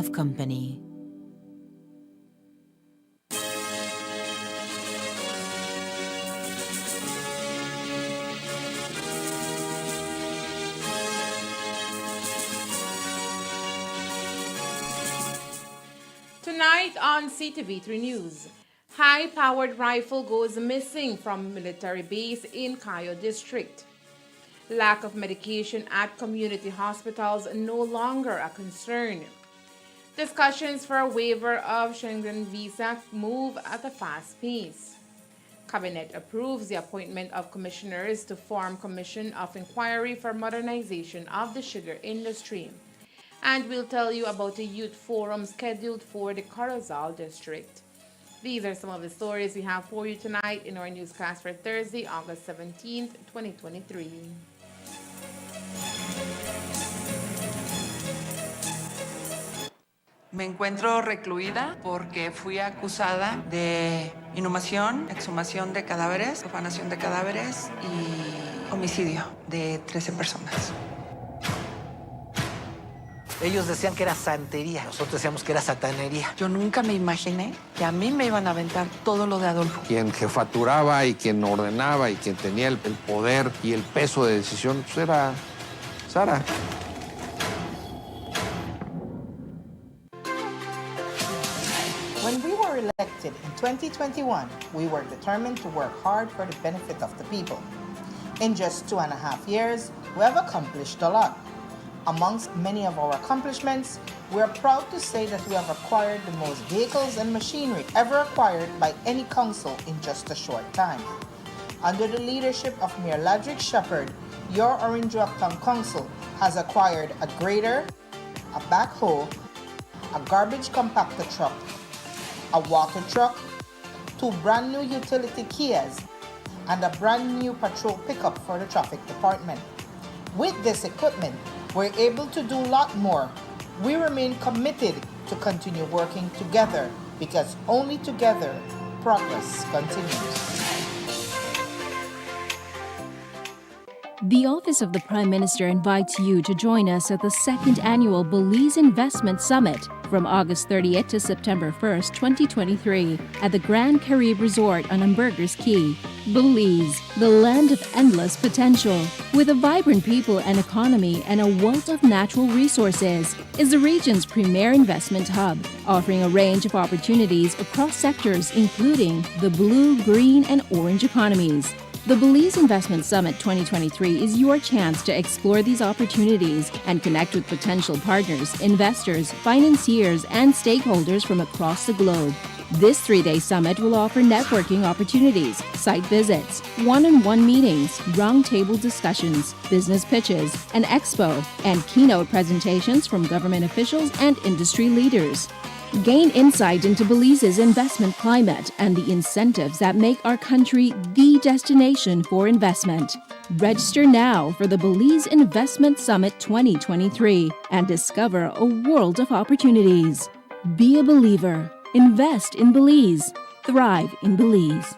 of company. Tonight on CTV3 News, high-powered rifle goes missing from military base in Cayo District. Lack of medication at community hospitals no longer a concern. Discussions for a waiver of Schengen visa move at a fast pace. Cabinet approves the appointment of commissioners to form Commission of Inquiry for Modernization of the Sugar Industry. And we'll tell you about a youth forum scheduled for the Corozal district. These are some of the stories we have for you tonight in our newscast for Thursday, August 17th, 2023. Me encuentro recluida porque fui acusada de inhumación, exhumación de cadáveres, profanación de cadáveres y homicidio de 13 personas. Ellos decían que era santería, nosotros decíamos que era satanería. Yo nunca me imaginé que a mí me iban a aventar todo lo de Adolfo. Quien jefaturaba y quien ordenaba y quien tenía el poder y el peso de decisión pues era Sara. When we were elected in 2021, we were determined to work hard for the benefit of the people. In just 2.5 years, we have accomplished a lot. Amongst many of our accomplishments, we are proud to say that we have acquired the most vehicles and machinery ever acquired by any council in just a short time. Under the leadership of Mayor Ladrick Shepherd, your Orange Rock Town Council has acquired a grader, a backhoe, a garbage compactor truck, a water truck, 2 brand new utility Kias, and a brand new patrol pickup for the traffic department. With this equipment, we're able to do a lot more. We remain committed to continue working together because only together progress continues. The Office of the Prime Minister invites you to join us at the 2nd Annual Belize Investment Summit from August 30th to September 1st, 2023 at the Grand Caribe Resort on Ambergers Key. Belize, the land of endless potential, with a vibrant people and economy and a wealth of natural resources, is the region's premier investment hub, offering a range of opportunities across sectors including the blue, green, and orange economies. The Belize Investment Summit 2023 is your chance to explore these opportunities and connect with potential partners, investors, financiers, and stakeholders from across the globe. This 3-day summit will offer networking opportunities, site visits, one-on-one meetings, roundtable discussions, business pitches, an expo, and keynote presentations from government officials and industry leaders. Gain insight into Belize's investment climate and the incentives that make our country the destination for investment. Register now for the Belize Investment Summit 2023 and discover a world of opportunities. Be a believer. Invest in Belize. Thrive in Belize.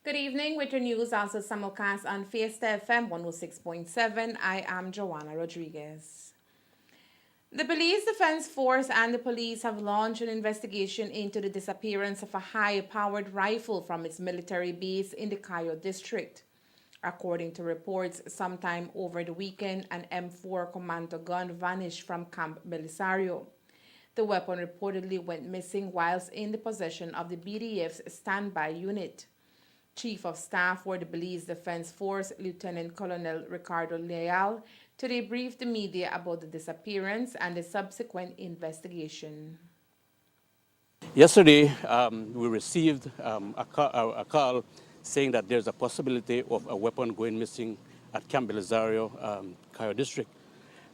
Good evening, with your news also simulcast on Fiesta FM 106.7. I am Joanna Rodriguez. The Belize Defense Force and the police have launched an investigation into the disappearance of a high-powered rifle from its military base in the Cayo district. According to reports, sometime over the weekend, an M4 Commando gun vanished from Camp Belisario. The weapon reportedly went missing whilst in the possession of the BDF's standby unit. Chief of Staff for the Belize Defense Force, Lieutenant Colonel Ricardo Leal, today briefed the media about the disappearance and the subsequent investigation. Yesterday, we received a call saying that there's a possibility of a weapon going missing at Camp Belisario, Cayo District.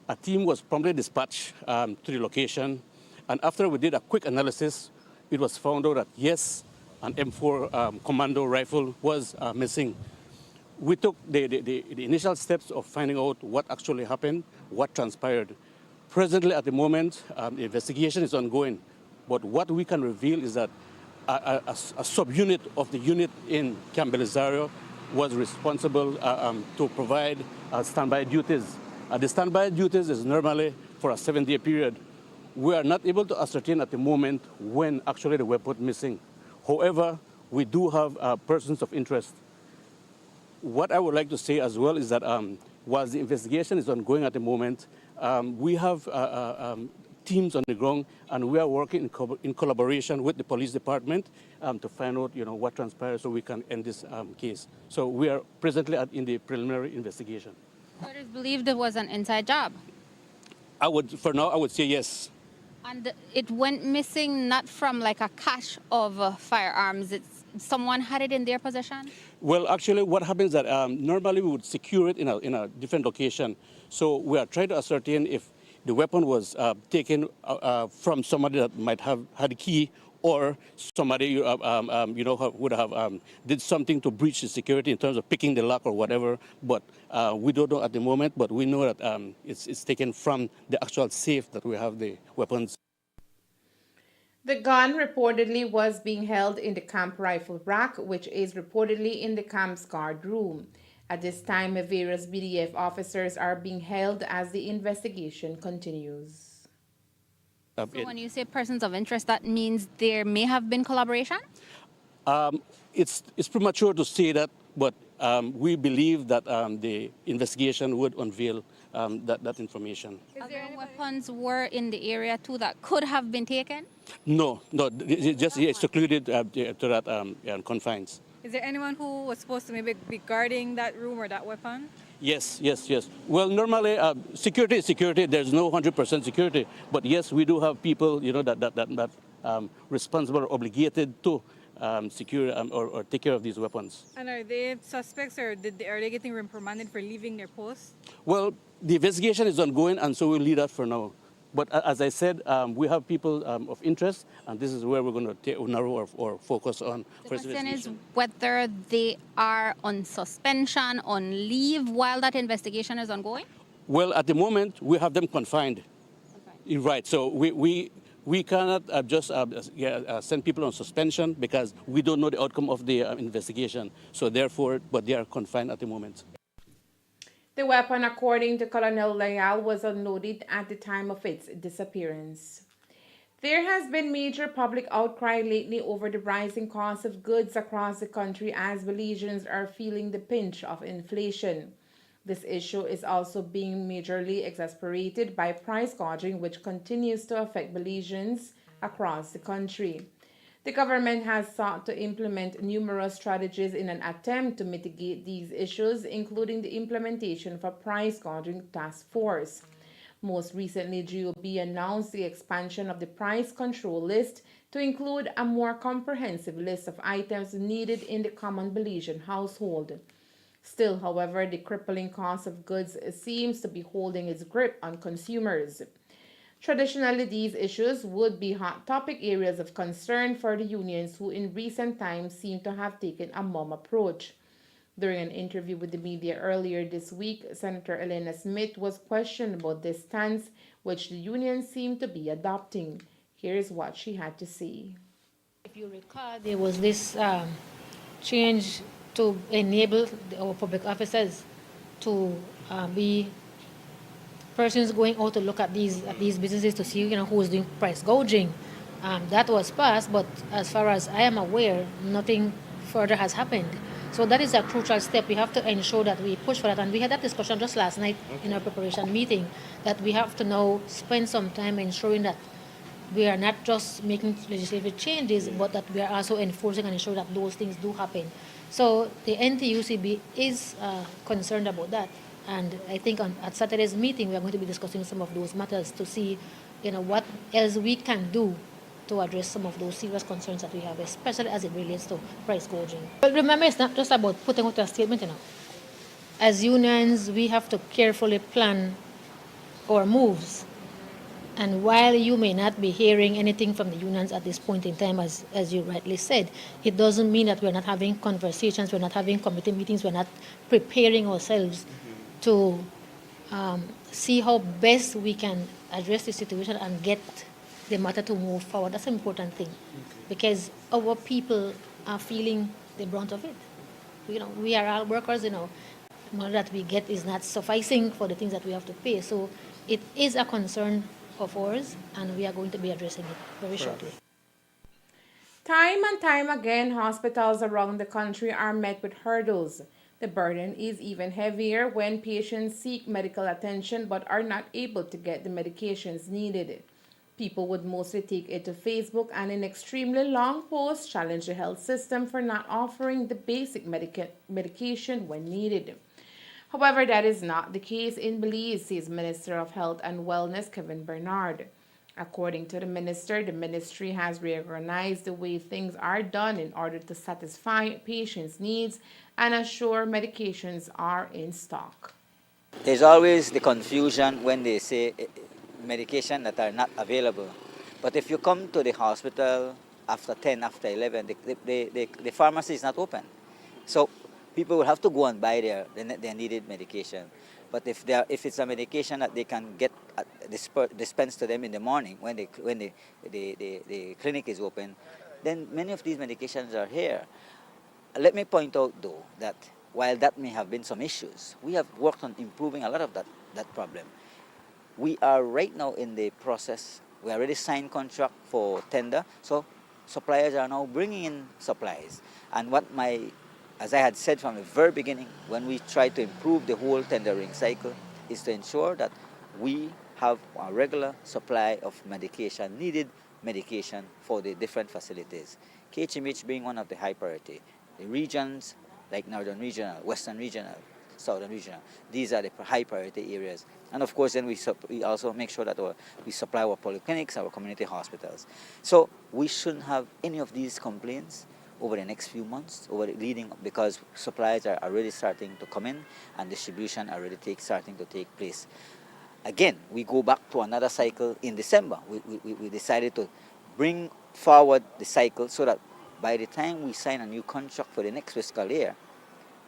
A team was promptly dispatched to the location, and after we did a quick analysis, it was found out that yes, an M4 commando rifle was missing. We took the initial steps of finding out what actually happened, what transpired. Presently, at the moment, the investigation is ongoing, but what we can reveal is that a subunit of the unit in Camp Belisario was responsible to provide standby duties. The standby duties is normally for a 7-day period. We are not able to ascertain at the moment when actually the weapon is missing. However, we do have persons of interest. What I would like to say as well is that while the investigation is ongoing at the moment, we have teams on the ground, and we are working in collaboration with the police department to find out, what transpired so we can end this case. So we are presently in the preliminary investigation. So it is believed it was an inside job? For now, I would say yes. And it went missing not from like a cache of firearms. Someone had it in their possession? Well, actually, what happens is that normally we would secure it in a different location. So we are trying to ascertain if the weapon was taken from somebody that might have had a key, or somebody would have did something to breach the security in terms of picking the lock or whatever. But we don't know at the moment, but we know that it's taken from the actual safe that we have the weapons. The gun reportedly was being held in the camp rifle rack, which is reportedly in the camp's guard room. At this time, various BDF officers are being held as the investigation continues. So when you say persons of interest, that means there may have been collaboration? It's premature to say that, but we believe that the investigation would unveil that information. Other weapons were in the area too that could have been taken? No, it's just secluded to that confines. Is there anyone who was supposed to maybe be guarding that room or that weapon? Yes. Well, normally security is security. There's no 100% security, but yes, we do have people, that responsible or obligated to secure or take care of these weapons. And are they suspects, or are they getting reprimanded for leaving their post? Well, the investigation is ongoing, and so we'll leave that for now. But as I said, we have people of interest, and this is where we're going to narrow our focus on. The question is whether they are on suspension, on leave, while that investigation is ongoing? Well, at the moment, we have them confined. Right, so we cannot just send people on suspension because we don't know the outcome of the investigation. So therefore, but they are confined at the moment. The weapon, according to Colonel Leal, was unloaded at the time of its disappearance. There has been major public outcry lately over the rising cost of goods across the country as Belizeans are feeling the pinch of inflation. This issue is also being majorly exacerbated by price gouging, which continues to affect Belizeans across the country. The government has sought to implement numerous strategies in an attempt to mitigate these issues, including the implementation of a price gouging task force. Most recently, GOB announced the expansion of the price control list to include a more comprehensive list of items needed in the common Belizean household. Still, however, the crippling cost of goods seems to be holding its grip on consumers. Traditionally, these issues would be hot topic areas of concern for the unions, who in recent times seem to have taken a mum approach. During an interview with the media earlier this week, Senator Elena Smith was questioned about this stance, which the unions seem to be adopting. Here's what she had to say. If you recall, there was this change to enable our public officers to be persons going out to look at these businesses to see who's doing price gouging. That was passed, but as far as I am aware, nothing further has happened. So that is a crucial step. We have to ensure that we push for that, and we had that discussion just last night in our preparation meeting, that we have to now spend some time ensuring that we are not just making legislative changes, but that we are also enforcing and ensuring that those things do happen. So the NTUCB is concerned about that. And I think at Saturday's meeting, we are going to be discussing some of those matters to see, what else we can do to address some of those serious concerns that we have, especially as it relates to price gouging. But remember, it's not just about putting out a statement, as unions, we have to carefully plan our moves. And while you may not be hearing anything from the unions at this point in time, as you rightly said, it doesn't mean that we're not having conversations, we're not having committee meetings, we're not preparing ourselves to see how best we can address the situation and get the matter to move forward. That's an important thing, because our people are feeling the brunt of it. We are all workers, money that we get is not sufficing for the things that we have to pay. So it is a concern of ours, and we are going to be addressing it very shortly. Time and time again, hospitals around the country are met with hurdles. The burden is even heavier when patients seek medical attention but are not able to get the medications needed. People would mostly take it to Facebook and in extremely long posts challenge the health system for not offering the basic medication when needed. However, that is not the case in Belize, says Minister of Health and Wellness Kevin Bernard. According to the minister, the ministry has reorganized the way things are done in order to satisfy patients' needs and assure medications are in stock. There's always the confusion when they say medication that are not available. But if you come to the hospital after 10, after 11, the pharmacy is not open. So people will have to go and buy their needed medication. But if it's a medication that they can get dispensed to them in the morning when the clinic is open, then many of these medications are here. Let me point out though that while that may have been some issues, we have worked on improving a lot of that problem. We are right now in the process, we already signed contract for tender, so suppliers are now bringing in supplies. And as I had said from the very beginning, when we try to improve the whole tendering cycle, is to ensure that we have a regular supply of needed medication for the different facilities. KHMH being one of the high priority. The regions like Northern Regional, Western Regional, Southern Regional, these are the high priority areas. And of course, then we also make sure that we supply our polyclinics, our community hospitals. So we shouldn't have any of these complaints over the next few months, because supplies are already starting to come in and distribution already starting to take place. Again, we go back to another cycle in December. We decided to bring forward the cycle so that by the time we sign a new contract for the next fiscal year,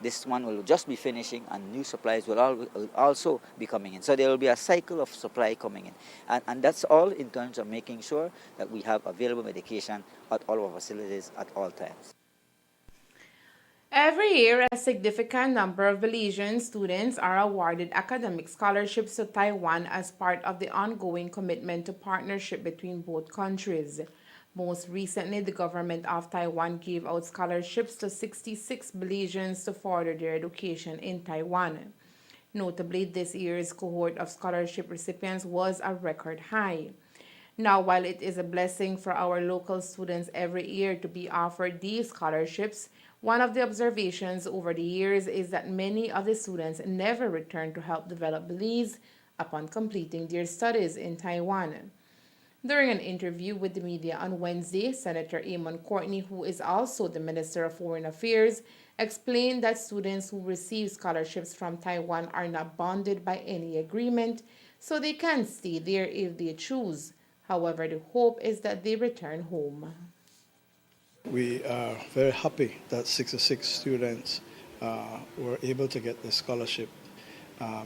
this one will just be finishing and new supplies will also be coming in. So there will be a cycle of supply coming in. And that's all in terms of making sure that we have available medication at all of our facilities at all times. Every year, a significant number of Belizean students are awarded academic scholarships to Taiwan as part of the ongoing commitment to partnership between both countries. Most recently, the government of Taiwan gave out scholarships to 66 Belizeans to further their education in Taiwan. Notably, this year's cohort of scholarship recipients was a record high. Now, while it is a blessing for our local students every year to be offered these scholarships, one of the observations over the years is that many of the students never return to help develop Belize upon completing their studies in Taiwan. During an interview with the media on Wednesday, Senator Amon Courtney, who is also the Minister of Foreign Affairs, explained that students who receive scholarships from Taiwan are not bonded by any agreement, so they can stay there if they choose. However, the hope is that they return home. We are very happy that 66 students were able to get the scholarship.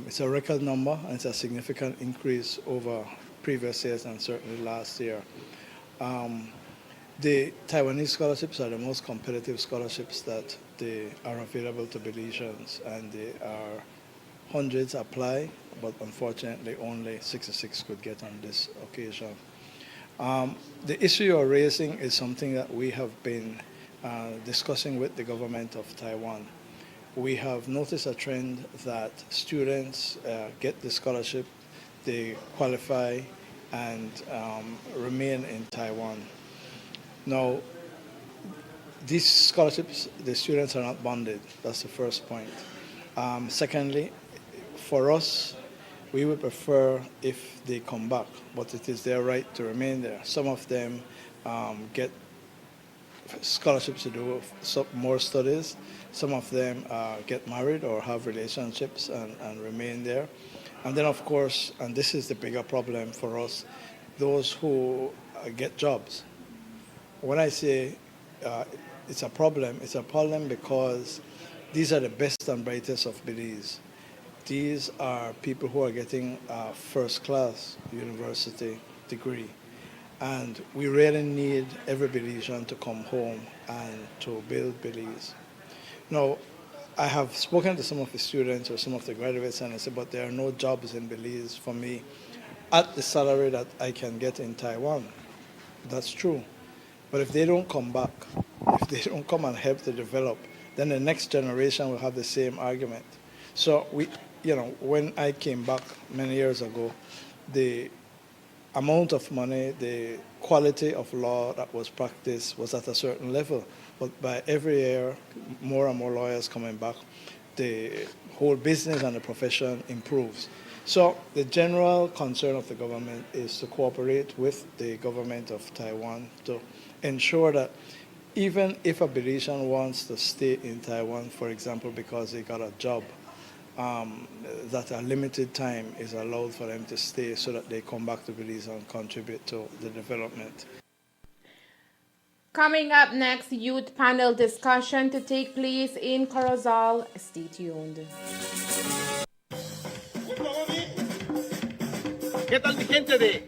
It's a record number and it's a significant increase over previous years and certainly last year. The Taiwanese scholarships are the most competitive scholarships that they are available to Belizeans, and there are hundreds apply, but unfortunately only 66 could get on this occasion. The issue you're raising is something that we have been discussing with the government of Taiwan. We have noticed a trend that students get the scholarship, they qualify and remain in Taiwan. Now, these scholarships, the students are not bonded. That's the first point. Secondly, for us, we would prefer if they come back, but it is their right to remain there. Some of them get scholarships to do some more studies. Some of them get married or have relationships and remain there. And then, of course, and this is the bigger problem for us, those who get jobs. When I say it's a problem because these are the best and brightest of Belize. These are people who are getting a first class university degree. And we really need every Belizean to come home and to build Belize. Now, I have spoken to some of the students or some of the graduates and I said, but there are no jobs in Belize for me at the salary that I can get in Taiwan. That's true. But if they don't come back, if they don't come and help to develop, then the next generation will have the same argument. So when I came back many years ago, the amount of money, the quality of law that was practiced was at a certain level. But by every year, more and more lawyers coming back, the whole business and the profession improves. So the general concern of the government is to cooperate with the government of Taiwan to ensure that even if a Belizean wants to stay in Taiwan, for example, because they got a job, that a limited time is allowed for them to stay so that they come back to Belize and contribute to the development. Coming up next, youth panel discussion to take place in Corozal. Stay tuned. ¿Qué tal mi gente de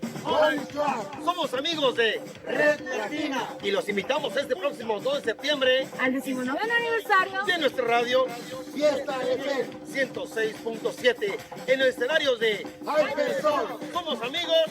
Somos amigos de Red Latina y los invitamos este próximo 2 de septiembre al 19º aniversario de nuestra radio Fiesta FM 106.7 en el escenario de Hypersol. Somos amigos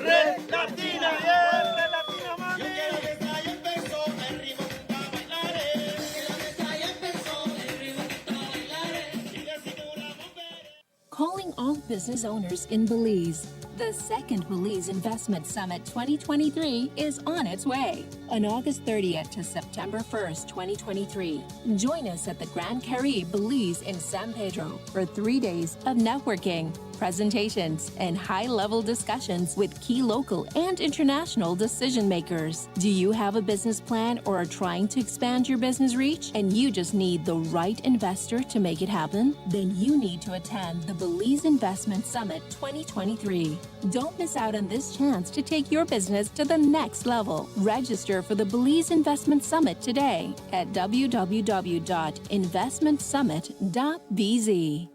Red Latina. Yeah, Red Latina, mami. Yo quiero que esta ya empezó, el ritmo nunca bailaré. Quiero que esta ya empezó, el ritmo nunca bailaré. Y desimulamos ver. Calling all business owners in Belize. The second Belize Investment Summit 2023 is on its way on August 30th to September 1st, 2023. Join us at the Grand Caribe Belize in San Pedro for 3 days of networking, presentations, and high-level discussions with key local and international decision makers. Do you have a business plan or are trying to expand your business reach and you just need the right investor to make it happen? Then you need to attend the Belize Investment Summit 2023. Don't miss out on this chance to take your business to the next level. Register for the Belize Investment Summit today at www.investmentsummit.bz.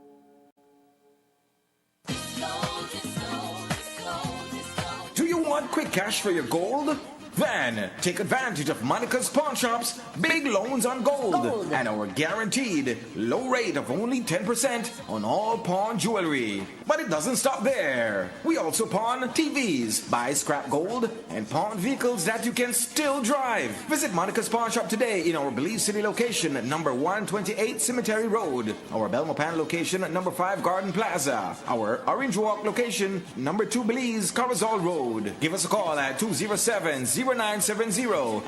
Do you want quick cash for your gold? Then take advantage of Monica's Pawn Shop's big loans on gold and our guaranteed low rate of only 10% on all pawn jewelry. But it doesn't stop there. We also pawn TVs, buy scrap gold, and pawn vehicles that you can still drive. Visit Monica's Pawn Shop today in our Belize City location at number 128 Cemetery Road, our Belmopan location at number 5 Garden Plaza, our Orange Walk location, number 2 Belize Corozal Road. Give us a call at 207-0970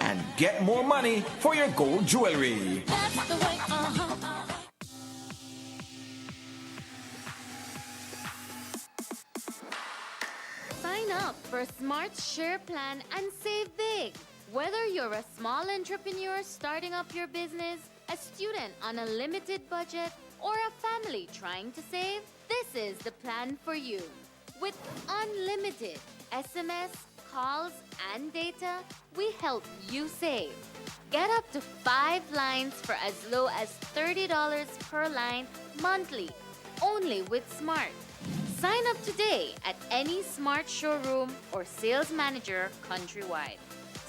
and get more money for your gold jewelry. Sign up for Smart Share Plan and save big. Whether you're a small entrepreneur starting up your business, a student on a limited budget, or a family trying to save, this is the plan for you. With unlimited SMS, calls, and data, we help you save. Get up to 5 lines for as low as $30 per line monthly, only with Smart. Sign up today at any Smart showroom or sales manager countrywide.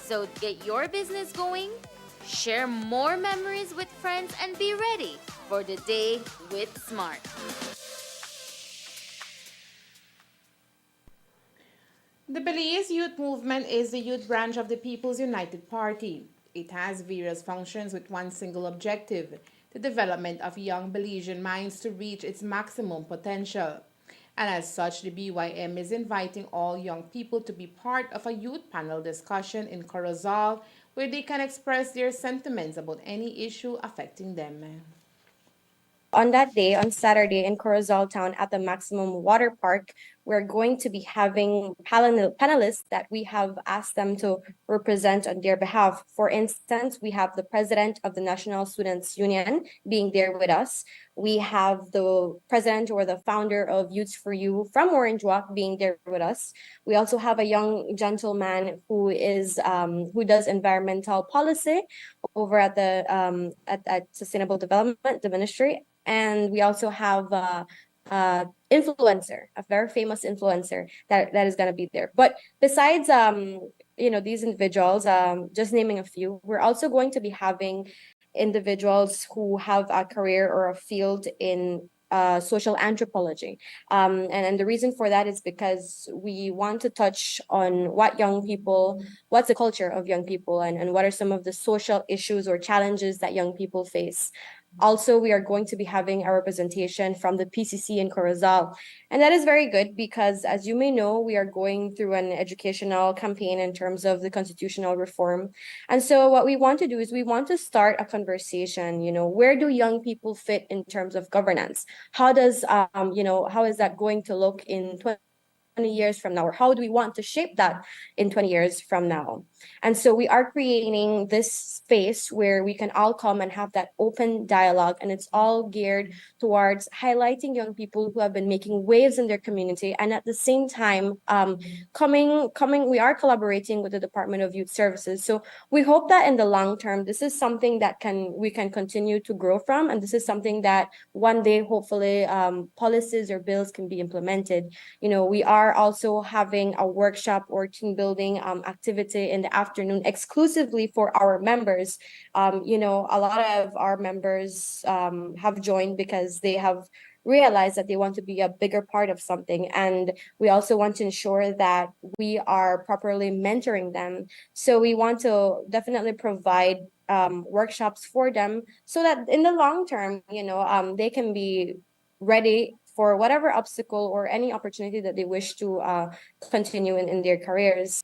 So get your business going, share more memories with friends, and be ready for the day with Smart. The Belize Youth Movement is the youth branch of the People's United Party. It has various functions with one single objective, the development of young Belizean minds to reach its maximum potential. And as such, the BYM is inviting all young people to be part of a youth panel discussion in Corozal where they can express their sentiments about any issue affecting them. On that day, on Saturday, in Corozal Town at the Maximum Water Park, we're going to be having panelists that we have asked them to represent on their behalf. For instance, we have the president of the National Students Union being there with us. We have the president or the founder of Youth for You from Orange Walk being there with us. We also have a young gentleman who does environmental policy over at the at Sustainable Development, the ministry. And we also have influencer, a very famous influencer that is going to be there. But besides these individuals, just naming a few, we're also going to be having individuals who have a career or a field in social anthropology. And the reason for that is because we want to touch on what's the culture of young people, and what are some of the social issues or challenges that young people face. Also, we are going to be having a representation from the PCC in Corozal. And that is very good because, as you may know, we are going through an educational campaign in terms of the constitutional reform. And so what we want to do is we want to start a conversation, where do young people fit in terms of governance? How is that going to look in 20 years from now, or how do we want to shape that in 20 years from now? And so we are creating this space where we can all come and have that open dialogue, and it's all geared towards highlighting young people who have been making waves in their community. And at the same time, we are collaborating with the Department of Youth Services. So we hope that in the long term, this is something that we can continue to grow from, and this is something that one day, hopefully, policies or bills can be implemented. We are also having a workshop or team building activity in the afternoon exclusively for our members. A lot of our members have joined because they have realized that they want to be a bigger part of something. And we also want to ensure that we are properly mentoring them. So we want to definitely provide workshops for them so that in the long term, they can be ready for whatever obstacle or any opportunity that they wish to continue in their careers.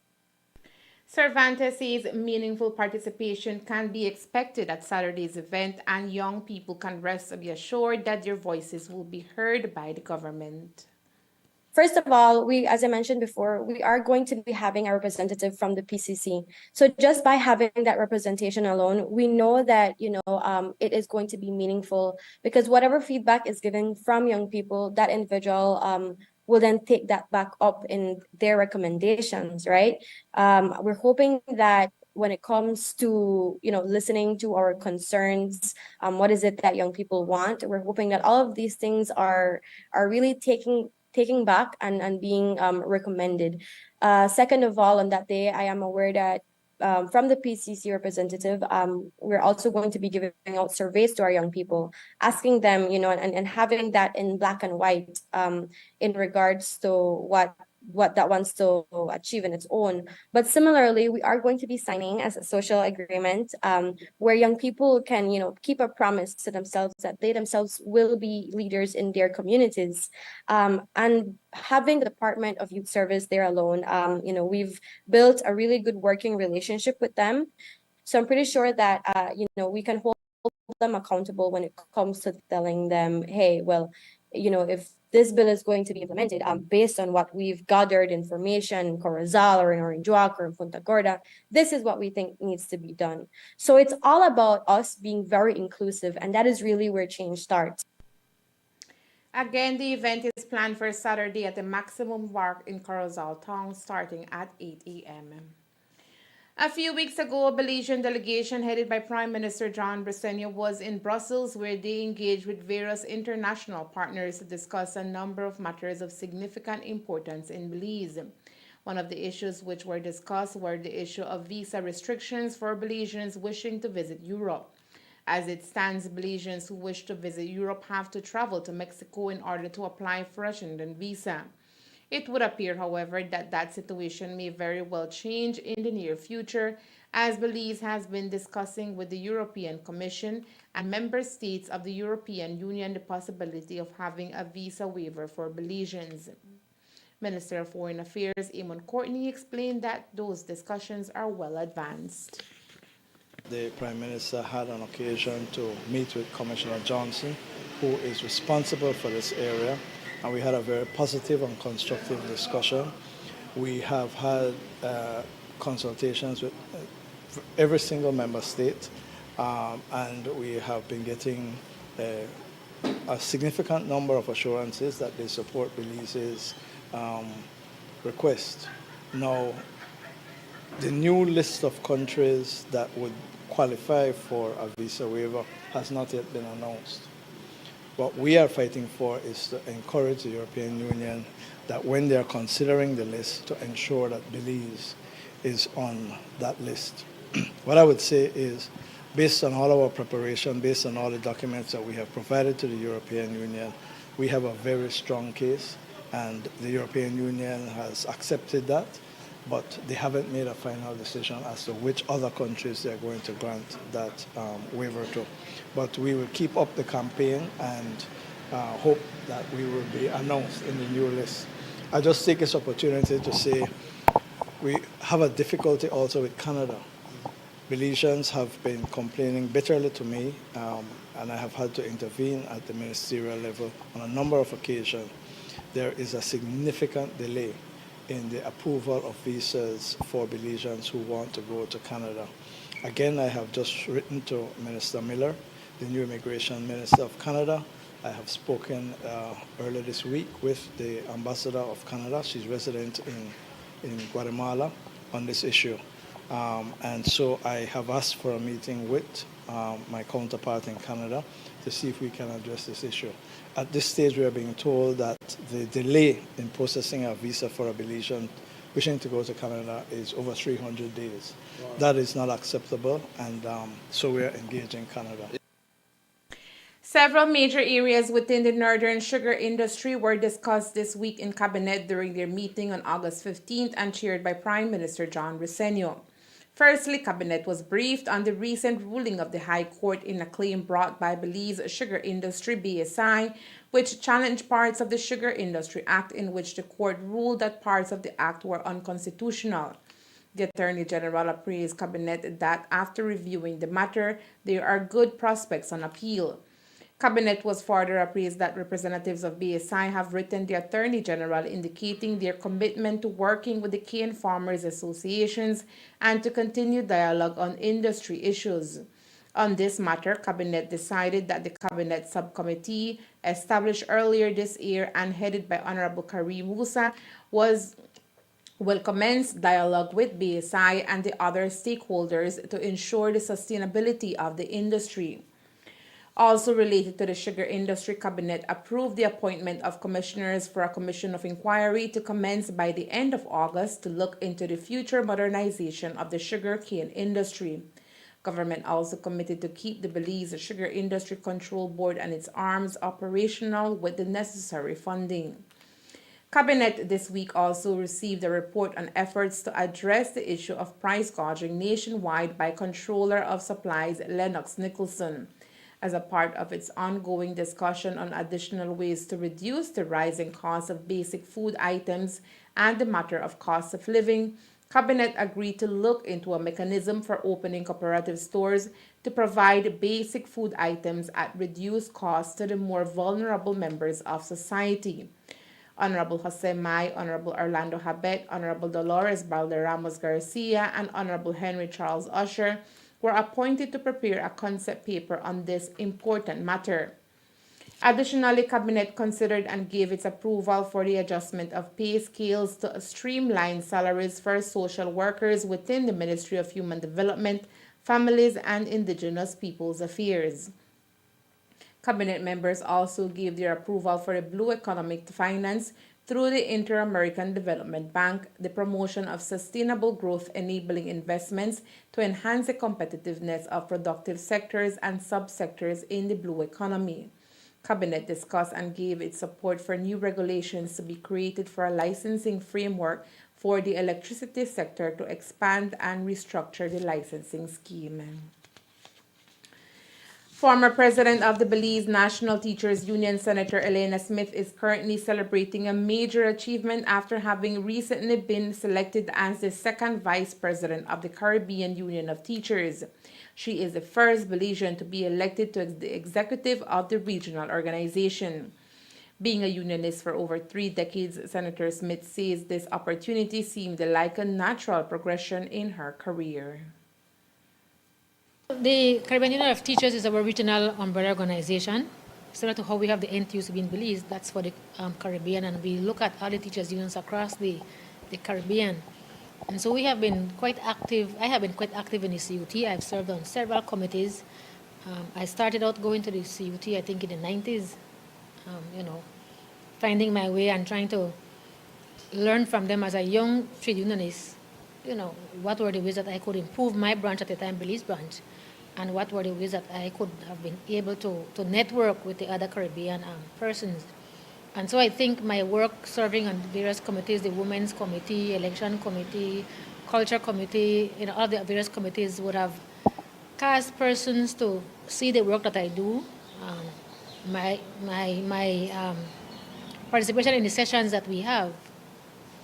Cervantes says meaningful participation can be expected at Saturday's event, and young people can rest or be assured that their voices will be heard by the government. First of all, as I mentioned before, we are going to be having a representative from the PCC. So just by having that representation alone, we know that, it is going to be meaningful, because whatever feedback is given from young people, that individual will then take that back up in their recommendations, right? We're hoping that when it comes to, listening to our concerns, what is it that young people want? We're hoping that all of these things are really taking back and being recommended. Second of all, on that day, I am aware that from the PCC representative, we're also going to be giving out surveys to our young people, asking them, and having that in black and white in regards to what that wants to achieve in its own. But similarly, we are going to be signing as a social agreement where young people can, keep a promise to themselves that they themselves will be leaders in their communities. And having the Department of Youth Service there alone, we've built a really good working relationship with them. So I'm pretty sure that, we can hold them accountable when it comes to telling them, hey, well, if this bill is going to be implemented based on what we've gathered information in Corozal or in Orange Walk or in Punta Gorda, this is what we think needs to be done. So it's all about us being very inclusive, and that is really where change starts. Again, the event is planned for Saturday at the Maximum Park in Corozal Town, starting at 8 a.m. A few weeks ago, a Belizean delegation headed by Prime Minister John Briseno was in Brussels, where they engaged with various international partners to discuss a number of matters of significant importance in Belize. One of the issues which were discussed were the issue of visa restrictions for Belizeans wishing to visit Europe. As it stands, Belizeans who wish to visit Europe have to travel to Mexico in order to apply for a Schengen visa. It would appear, however, that that situation may very well change in the near future, as Belize has been discussing with the European Commission and member states of the European Union the possibility of having a visa waiver for Belizeans. Minister of Foreign Affairs Eamon Courtney explained that those discussions are well advanced. The Prime Minister had an occasion to meet with Commissioner Johnson, who is responsible for this area, and we had a very positive and constructive discussion. We have had consultations with every single member state, and we have been getting a significant number of assurances that they support Belize's request. Now, the new list of countries that would qualify for a visa waiver has not yet been announced. What we are fighting for is to encourage the European Union that when they are considering the list, to ensure that Belize is on that list. What I would say is, based on all our preparation, based on all the documents that we have provided to the European Union, we have a very strong case, and the European Union has accepted that, but they haven't made a final decision as to which other countries they're going to grant that waiver to. But we will keep up the campaign and hope that we will be announced in the new list. I just take this opportunity to say we have a difficulty also with Canada. Belizeans have been complaining bitterly to me, and I have had to intervene at the ministerial level on a number of occasions. There is a significant delay in the approval of visas for Belizeans who want to go to Canada. Again, I have just written to Minister Miller, the new Immigration Minister of Canada. I have spoken earlier this week with the Ambassador of Canada. She's resident in Guatemala on this issue. And so I have asked for a meeting with my counterpart in Canada to see if we can address this issue. At this stage, we are being told that the delay in processing a visa for a Belizean wishing to go to Canada is over 300 days. Wow. That is not acceptable, and so we are engaging Canada. Several major areas within the northern sugar industry were discussed this week in Cabinet during their meeting on August 15th and chaired by Prime Minister John Roseno. Firstly, Cabinet was briefed on the recent ruling of the High Court in a claim brought by Belize Sugar Industry BSI, which challenged parts of the Sugar Industry Act, in which the court ruled that parts of the act were unconstitutional. The Attorney General appraised Cabinet that after reviewing the matter, there are good prospects on appeal. Cabinet was further appraised that representatives of BSI have written the Attorney General indicating their commitment to working with the cane farmers associations and to continue dialogue on industry issues. On this matter, Cabinet decided that the Cabinet Subcommittee, established earlier this year and headed by Honorable Kareem Musa, will commence dialogue with BSI and the other stakeholders to ensure the sustainability of the industry. Also related to the sugar industry, Cabinet approved the appointment of commissioners for a commission of inquiry to commence by the end of August to look into the future modernization of the sugar cane industry. Government also committed to keep the Belize Sugar Industry Control Board and its arms operational with the necessary funding. Cabinet this week also received a report on efforts to address the issue of price gouging nationwide by Controller of Supplies Lennox Nicholson. As a part of its ongoing discussion on additional ways to reduce the rising cost of basic food items and the matter of cost of living, Cabinet agreed to look into a mechanism for opening cooperative stores to provide basic food items at reduced cost to the more vulnerable members of society. Honorable Jose May, Honorable Orlando Habet, Honorable Dolores Balderramos Garcia, and Honorable Henry Charles Usher were appointed to prepare a concept paper on this important matter. Additionally, Cabinet considered and gave its approval for the adjustment of pay scales to streamline salaries for social workers within the Ministry of Human Development, Families, and Indigenous Peoples Affairs. Cabinet members also gave their approval for the Blue Economic Finance through the Inter-American Development Bank, the promotion of sustainable growth enabling investments to enhance the competitiveness of productive sectors and subsectors in the blue economy. Cabinet discussed and gave its support for new regulations to be created for a licensing framework for the electricity sector to expand and restructure the licensing scheme. Former president of the Belize National Teachers Union, Senator Elena Smith, is currently celebrating a major achievement after having recently been selected as the second vice president of the Caribbean Union of Teachers. She is the first Belizean to be elected to the executive of the regional organization. Being a unionist for over 3 decades, Senator Smith says this opportunity seemed like a natural progression in her career. The Caribbean Union of Teachers is our regional umbrella organization. Similar to how we have the NTUCB in Belize, that's for the Caribbean, and we look at all the teachers' unions across the Caribbean. And so we have been quite active. I have been quite active in the CUT. I've served on several committees. I started out going to the CUT, I think, in the 90s, finding my way and trying to learn from them as a young trade unionist, what were the ways that I could improve my branch at the time, Belize branch, and what were the ways that I could have been able to network with the other Caribbean persons. And so I think my work serving on various committees, the Women's Committee, Election Committee, Culture Committee, all the various committees would have cast persons to see the work that I do. My participation in the sessions that we have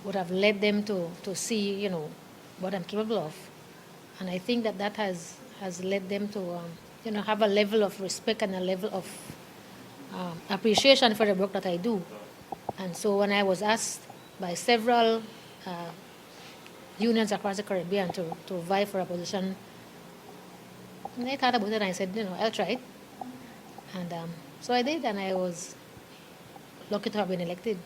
would have led them to see, what I'm capable of. And I think that has led them to, have a level of respect and a level of appreciation for the work that I do. And so when I was asked by several unions across the Caribbean to vie for a position, I thought about it and I said, I'll try it. And so I did, and I was lucky to have been elected.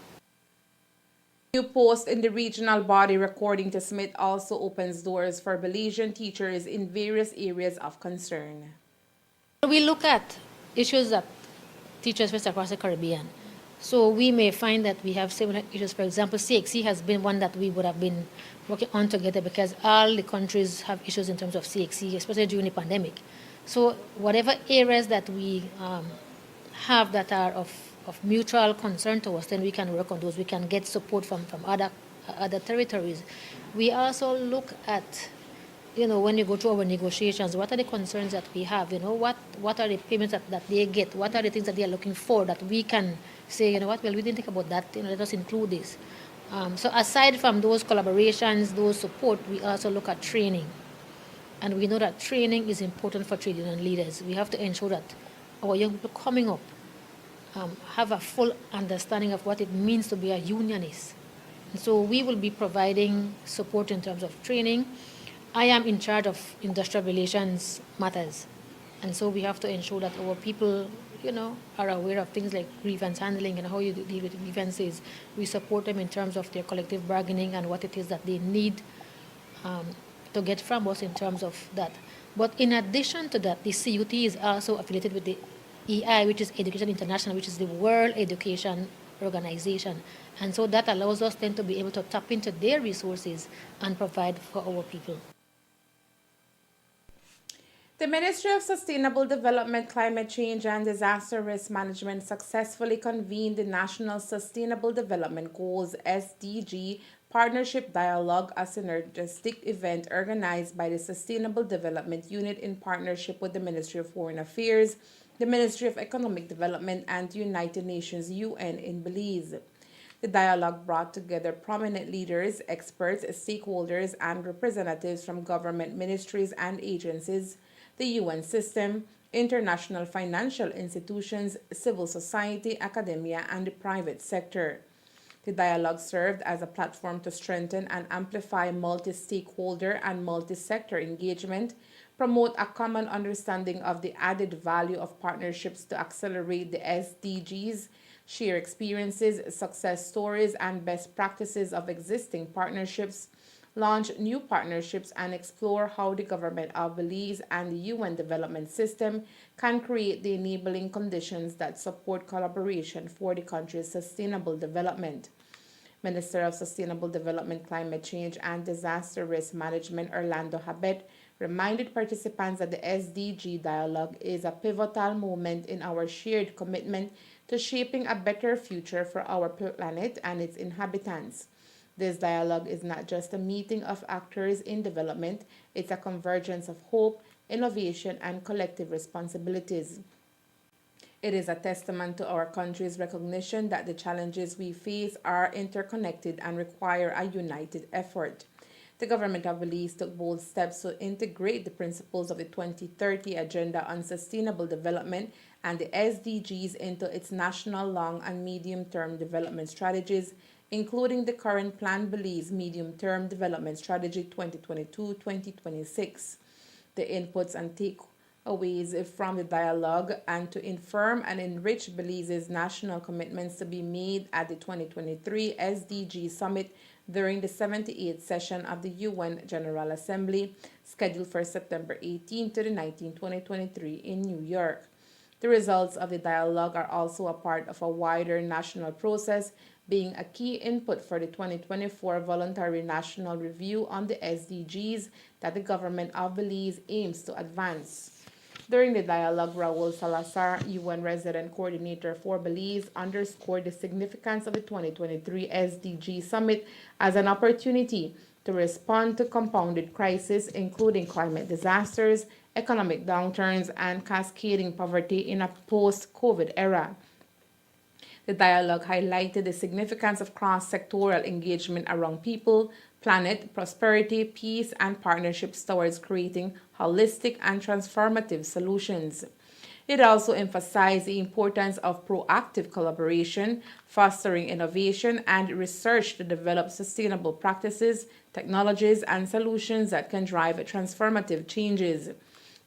New post in the regional body recording to Smith also opens doors for Belizean teachers in various areas of concern. We look at issues that teachers face across the Caribbean. So we may find that we have similar issues. For example, CXC has been one that we would have been working on together because all the countries have issues in terms of CXC, especially during the pandemic. So whatever areas that we have that are of mutual concern to us, then we can work on those. We can get support from other territories. We also look at, when you go to our negotiations, what are the concerns that we have? What are the payments that they get? What are the things that they are looking for that we can say, well, we didn't think about that, let us include this. So aside from those collaborations, those support, we also look at training. And we know that training is important for trade union leaders. We have to ensure that our young people coming up have a full understanding of what it means to be a unionist. And so we will be providing support in terms of training. I am in charge of industrial relations matters. And so we have to ensure that our people, are aware of things like grievance handling and how you deal with grievances. We support them in terms of their collective bargaining and what it is that they need to get from us in terms of that. But in addition to that, the CUT is also affiliated with the EI, which is Education International, which is the World Education Organization. And so that allows us then to be able to tap into their resources and provide for our people. The Ministry of Sustainable Development, Climate Change and Disaster Risk Management successfully convened the National Sustainable Development Goals SDG Partnership Dialogue, a synergistic event organized by the Sustainable Development Unit in partnership with the Ministry of Foreign Affairs, the Ministry of Economic Development, and the United Nations UN in Belize. The dialogue brought together prominent leaders, experts, stakeholders, and representatives from government ministries and agencies, the UN system, international financial institutions, civil society, academia, and the private sector. The dialogue served as a platform to strengthen and amplify multi-stakeholder and multi-sector engagement, promote a common understanding of the added value of partnerships to accelerate the SDGs, share experiences, success stories, and best practices of existing partnerships, launch new partnerships, and explore how the government of Belize and the UN development system can create the enabling conditions that support collaboration for the country's sustainable development. Minister of Sustainable Development, Climate Change and Disaster Risk Management Orlando Habet reminded participants that the SDG dialogue is a pivotal moment in our shared commitment to shaping a better future for our planet and its inhabitants. This dialogue is not just a meeting of actors in development, it's a convergence of hope, innovation, and collective responsibilities. It is a testament to our country's recognition that the challenges we face are interconnected and require a united effort. The government of Belize took bold steps to integrate the principles of the 2030 Agenda on Sustainable Development and the SDGs into its national long and medium-term development strategies, including the current Plan Belize Medium-Term Development Strategy 2022-2026. The inputs and takeaways from the dialogue and to inform and enrich Belize's national commitments to be made at the 2023 SDG Summit during the 78th session of the UN General Assembly, scheduled for September 18 to the 19, 2023 in New York. The results of the dialogue are also a part of a wider national process, being a key input for the 2024 Voluntary National Review on the SDGs that the government of Belize aims to advance. During the dialogue, Raul Salazar, UN Resident Coordinator for Belize, underscored the significance of the 2023 SDG Summit as an opportunity to respond to compounded crises, including climate disasters, economic downturns, and cascading poverty in a post-COVID era. The dialogue highlighted the significance of cross-sectoral engagement around people, planet, prosperity, peace, and partnerships towards creating holistic and transformative solutions. It also emphasized the importance of proactive collaboration, fostering innovation and research to develop sustainable practices, technologies, and solutions that can drive transformative changes.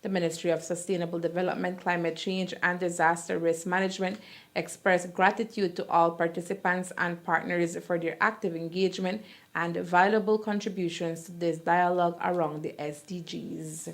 The Ministry of Sustainable Development, Climate Change, and Disaster Risk Management expressed gratitude to all participants and partners for their active engagement and valuable contributions to this dialogue around the SDGs.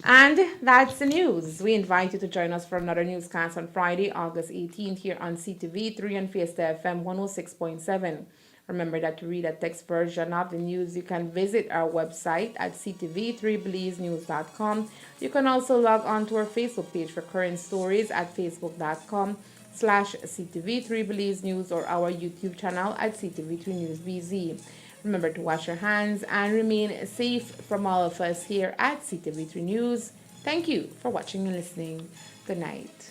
And that's the news. We invite you to join us for another newscast on Friday, August 18th here on CTV3 and Fiesta FM 106.7. Remember that to read a text version of the news, you can visit our website at ctv3belizenews.com. You can also log on to our Facebook page for current stories at facebook.com/ctv3belizenews or our YouTube channel at CTV3 News BZ. Remember to wash your hands and remain safe from all of us here at CTV3 News. Thank you for watching and listening. Good night.